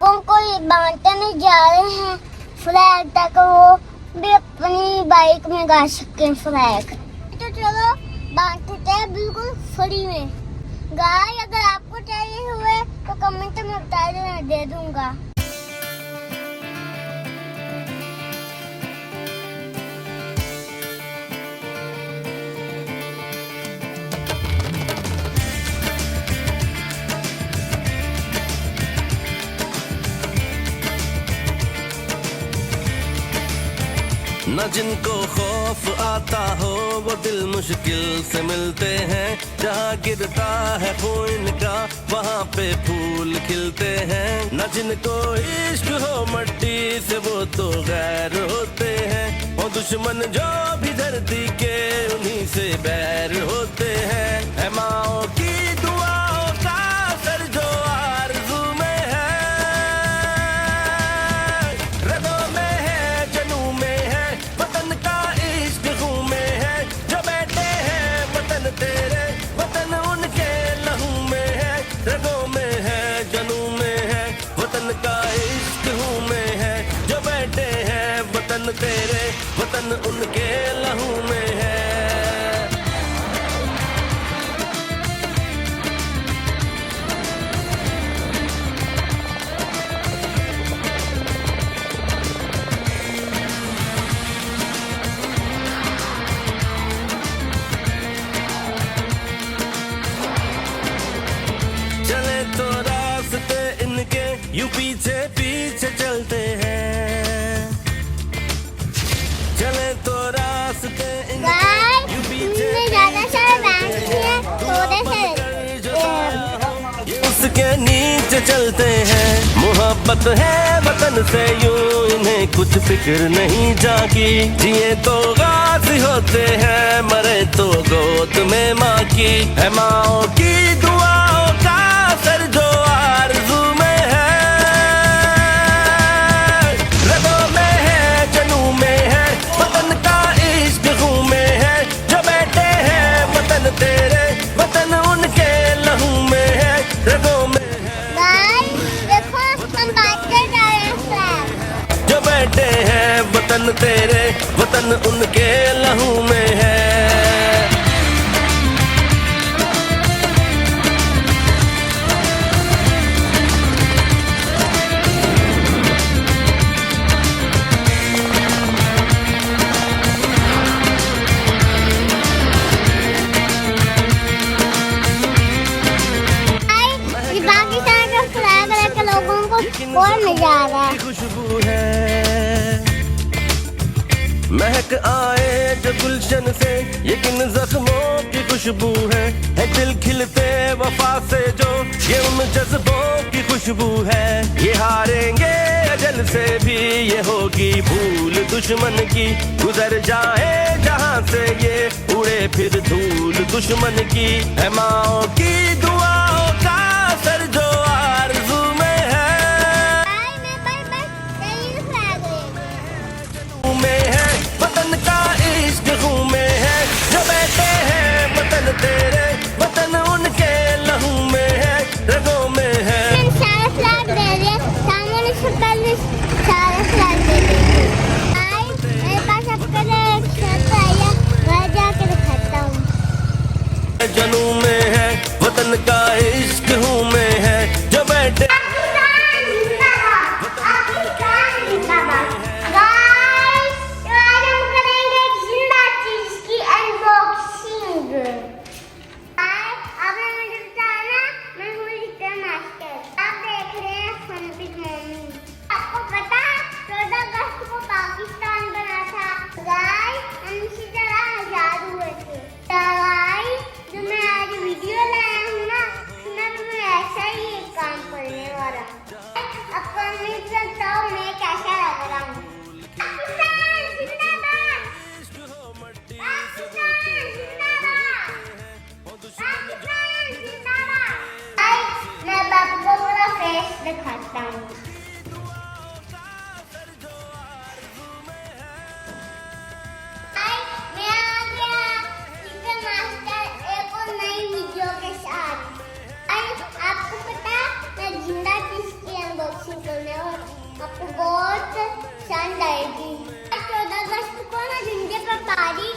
को ये बांटने जा रहे हैं फ्लैग, ताकि वो भी अपनी बाइक में गा सकें फ्लैग। तो चलो बांटते हैं बिल्कुल फ्री में। गाइस अगर आपको चाहिए हुए तो कमेंट में बता देना, दे दूंगा। न जिनको खौफ आता हो वो दिल मुश्किल से मिलते हैं। जहाँ गिरता है खून का वहाँ पे फूल खिलते हैं। न जिनको इश्क हो मट्टी से वो तो गैर होते हैं। वो दुश्मन जो भी धरती के उन्हीं से बैर होते हैं। है माओ की दुआओं का असर जो आरज़ू में है, रगों में है, जनू में है, वतन का इश्क खून में है। जो बैठे हैं वतन तेरे, वतन उनके लहू में है। रगों में है, जनू में है, वतन का इश्क खून में है। जो बैठे हैं वतन तेरे, वतन उनके लहू में है। चले तो रास्ते इनके यूं पीछे पीछे चलते हैं। चले तो रास्ते इनके यूं पीछे ज्यादा सारे बैंक हैं, थोड़े से उसके नीचे चलते हैं। मोहब्बत है वतन से यूं इन्हें कुछ फिक्र नहीं जागी। जिए तो गाजी होते हैं, मरे तो गोद में माँ की। है माओ की दुआओं का असर जो आरज़ू में है, रगों में है, जनू में है, वतन का इश्क खून में है। जो बैठे हैं वतन तेरे, वतन उनके लहू में है। रगों में देखो हम बांटते जा रहे हैं फ्लैग। जो बैठे हैं वतन तेरे, वतन उनके लहू में है। ये पाकिस्तान का फ्लैग लेकर लोगों को और मजा आ रहा है। खुशबू है महक आए जो गुलशन से, ये किन जख्मों की खुशबू है। दिल खिलते वफा से जो, ये उन जज्बों की खुशबू है। ये हारेंगे अजल से भी, ये होगी भूल दुश्मन की। गुजर जाए जहां से ये, उड़े फिर धूल दुश्मन की। है माओ की दुआओं का असर जो आरज़ू में है, में है, वतन का इश्क खून में है। जो बैठे हैं वतन तेरे, वतन उनके लहू में है। रगों में है। सारे फ्लैग दे रहे, सामने से पहले सारे फ्लैग दे रहे। मेरे पास आपके लिए एक शर्त आई है, घर जाके दिखाता हूँ। जनू में है, वतन का इश्क खून में है। जो बैठे जो मैं आज वीडियो लाया हूँ ना, मैं तुम्हें ऐसा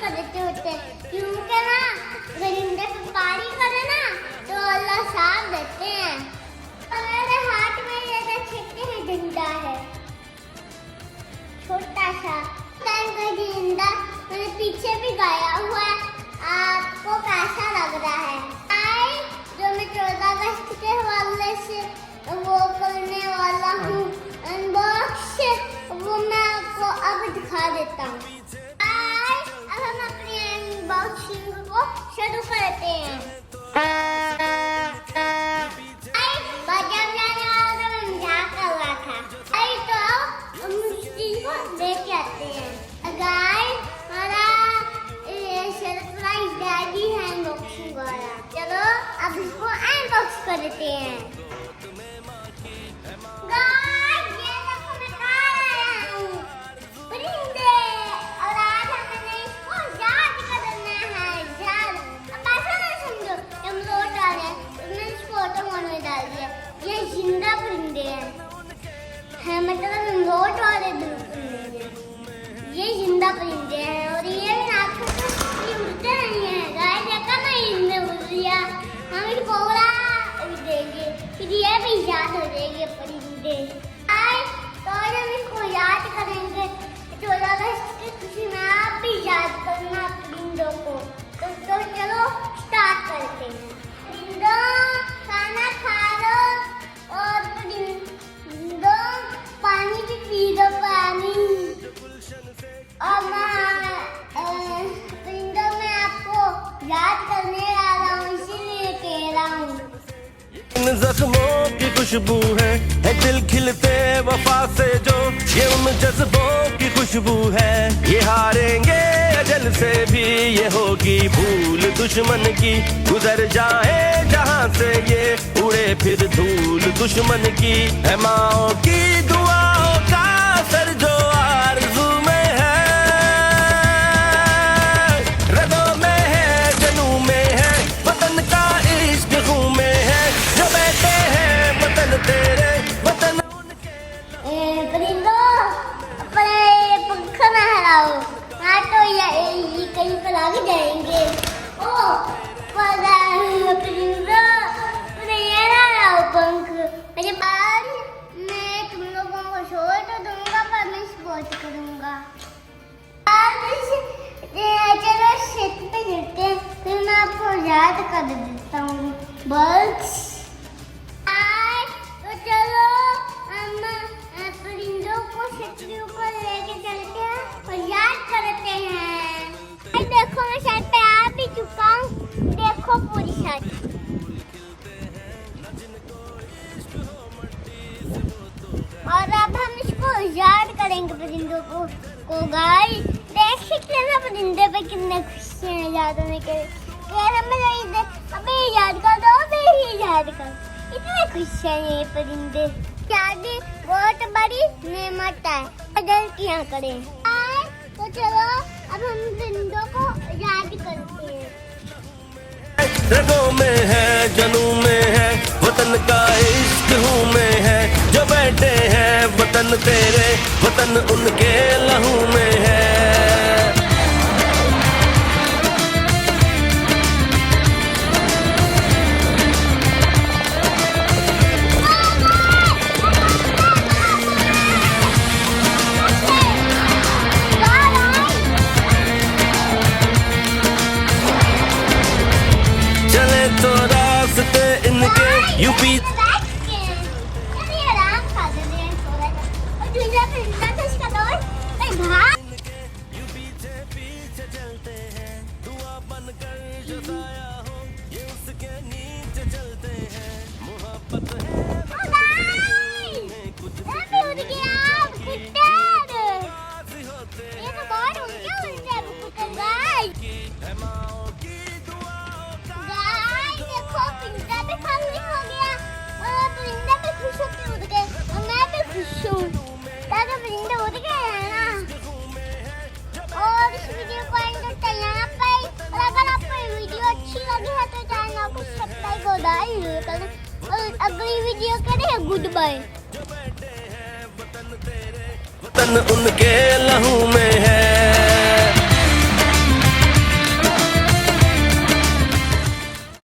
कर देते होते हैं, क्योंकि ना परिंदे पे पारी करे ना तो अल्लाह साथ देते हैं। हमारे हाथ में ये देखते हैं डंडा है छोटा सा परिंदा, मैंने पीछे भी गाया हुआ है। आपको कैसा लग रहा है? आई जो मैं 14 अगस्त के हवाले से वो करने वाला हूँ अनबॉक्स, वो मैं आपको अब दिखा देता हूँ। अब हम अपनी अनबॉक्सिंग को शुरू करते हैं। बाजार जाने वाला तो मैं मजाक कर रहा था। तो हम उस चीज को देख आते हैं। गाइस हमारा सरप्राइज डैडी है अनबॉक्सिंग वाला। चलो अब इसको अनबॉक्स कर देते हैं। गाइस ये देखो मैं कहाँ आया हूँ, परिंदे, और आज हमने इसको याद करना है। याद अब ऐसा ना समझो हम रोड आ रहे हैं, तुमने इस फोटो में डाल दिया। ये जिंदा परिंदे हैं, मतलब रोड वाले बिल्कुल नहीं है, ये जिंदा परिंदे हैं। और ये आपको ये उड़ते नहीं है। गाइस देखा ना इनने उड़ लिया, हम इसको उड़ा देंगे फिर ये भी याद हो जाएंगे परिंदे। तो हम इसको याद करेंगे 14 अगस्त की खुशी में। आप भी याद करना परिंदों को। तो चलो स्टार्ट करते हैं। परिंदों खाना खा लो, और परिंदों पानी भी पी लो, पानी। और परिंदों मैं आपको याद करने आ रहा हूँ, इसीलिए कह रहा हूँ। इन जख्मों की खुशबू है दिल खिलते वफा से जो, ये उन जज्बों की खुशबू है। ये हारेंगे अजल से भी, ये होगी भूल दुश्मन की। गुजर जाए जहां से ये, उड़े फिर धूल दुश्मन की। है माओ की दुआओं का असर जो आरज़ू में है, रगों में है, जनू में है, वतन का इश्क खून में है। जो बैठे हैं वतन तेरे, वतन परिंदों अपने पंख ना हिलाओ, हाँ तो ये कहीं पर आगे जाएंगे। ओ परिंदों ये ना हिलाओ पंख। मेरे बाद मैं तुम लोगों को छोड़ तो दूंगा, पर मैं स्पॉट करूंगा। चलो छत पे चलते हैं, फिर मैं आपको याद कर देता हूँ बर्ड्स। तो चलो हम परिंदों को छत के ऊपर लेके चलते हैं और याद करते हैं। देखो मैं छत पे आ भी चुका हूँ, देखो पूरी छत। और अब हम इसको याद करेंगे परिंदों को गाइस। देख सकते हैं ना परिंदे पे कितने खुश हैं याद होने के लिए। अबे याद कर दो, अबे याद कर, इतने खुश हैं ये परिंदे। शादी बहुत बड़ी नेमत है, गलतियाँ करें। तो चलो अब हम परिंदों को याद करते हैं। रगों में है, जनू में है, वतन का इश्क हूँ में है। जो बैठे हैं वतन तेरे, वतन उनके लहू में है। चले तो रास्ते इनके यूपी पीछे चलते हैं, दुआ बनकर जो साया हो, ये उसके नीचे चलते हैं। मोहब्बत है कुछ है माओ की दुआओं का। देखो परिंदा भी खाली हो गया, और परिंदा भी खुश होके उड़ गए, और मैं भी खुश हूँ। दादा परिंदा उड़ गए हैं ना। और इस वीडियो को एंड तक यहाँ पे, और अगर आपको ये वीडियो अच्छी लगी है तो चैनल को सब्सक्राइब और लाइक करना, और अगली वीडियो करें गुड बाय। वतन उनके लहू में